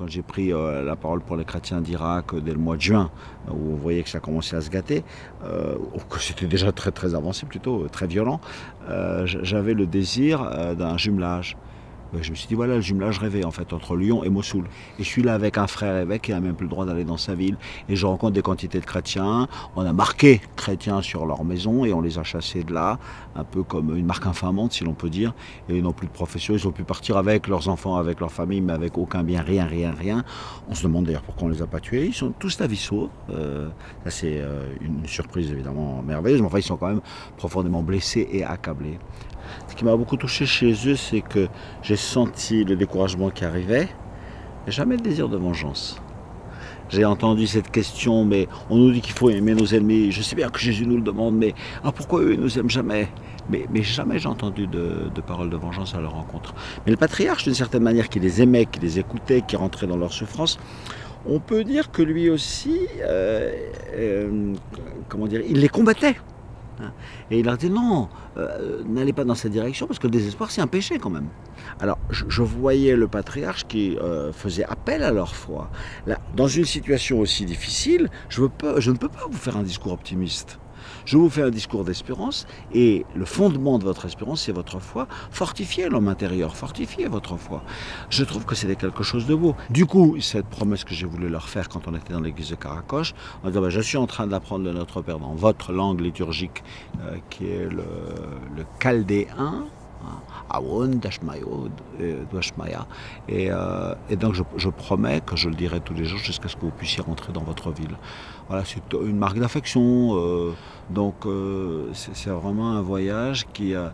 quand j'ai pris la parole pour les chrétiens d'Irak dès le mois de juin, où vous voyez que ça commençait à se gâter, ou que c'était déjà très très avancé, plutôt très violent, j'avais le désir d'un jumelage. Je me suis dit, voilà le jumelage rêvé en fait entre Lyon et Mossoul. Et je suis là avec un frère évêque qui n'a même plus le droit d'aller dans sa ville. Et je rencontre des quantités de chrétiens. On a marqué chrétiens sur leur maison et on les a chassés de là, un peu comme une marque infamante si l'on peut dire. Et ils n'ont plus de profession, ils ont pu partir avec leurs enfants, avec leur famille, mais avec aucun bien, rien, rien, rien. On se demande d'ailleurs pourquoi on ne les a pas tués. Ils sont tous à Vissot. Ça c'est une surprise évidemment merveilleuse, mais enfin ils sont quand même profondément blessés et accablés. Ce qui m'a beaucoup touché chez eux, c'est que j'ai senti le découragement qui arrivait, mais jamais le désir de vengeance. J'ai entendu cette question, mais on nous dit qu'il faut aimer nos ennemis. Je sais bien que Jésus nous le demande, mais pourquoi eux, ils nous aiment jamais? Mais jamais j'ai entendu de paroles de vengeance à leur rencontre. Mais le patriarche, d'une certaine manière, qui les aimait, qui les écoutait, qui rentrait dans leur souffrance, on peut dire que lui aussi, comment dire, il les combattait. Et il leur dit non, n'allez pas dans cette direction parce que le désespoir c'est un péché quand même. Alors je voyais le patriarche qui faisait appel à leur foi. Là, dans une situation aussi difficile, je ne peux pas vous faire un discours optimiste. Je vous fais un discours d'espérance et le fondement de votre espérance, c'est votre foi. Fortifiez l'homme intérieur, fortifiez votre foi. Je trouve que c'était quelque chose de beau. Du coup, cette promesse que j'ai voulu leur faire quand on était dans l'église de Karakoche, en disant je suis en train d'apprendre le Notre Père dans votre langue liturgique, qui est le chaldéen. Awon, Dashmayo, Dashmaya. Et donc je promets que je le dirai tous les jours jusqu'à ce que vous puissiez rentrer dans votre ville. Voilà, c'est une marque d'affection. Donc c'est vraiment un voyage qui a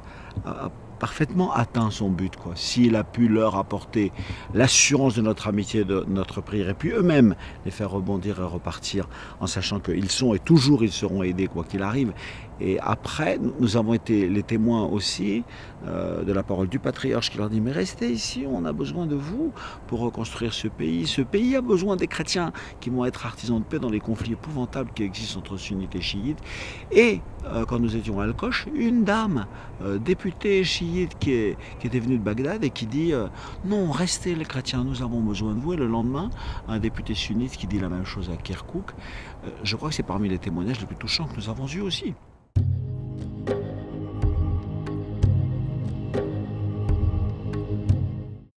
parfaitement atteint son but. S'il a pu leur apporter l'assurance de notre amitié, de notre prière, et puis eux-mêmes les faire rebondir et repartir en sachant qu'ils sont et toujours ils seront aidés quoi qu'il arrive. Et après, nous avons été les témoins aussi de la parole du patriarche qui leur dit « Mais restez ici, on a besoin de vous pour reconstruire ce pays. Ce pays a besoin des chrétiens qui vont être artisans de paix dans les conflits épouvantables qui existent entre sunnites et chiites. » Et quand nous étions à Al-Koch, une dame, députée chiite qui était venue de Bagdad et qui dit « Non, restez les chrétiens, nous avons besoin de vous. » Et le lendemain, un député sunnite qui dit la même chose à Kirkouk. Je crois que c'est parmi les témoignages les plus touchants que nous avons eus aussi.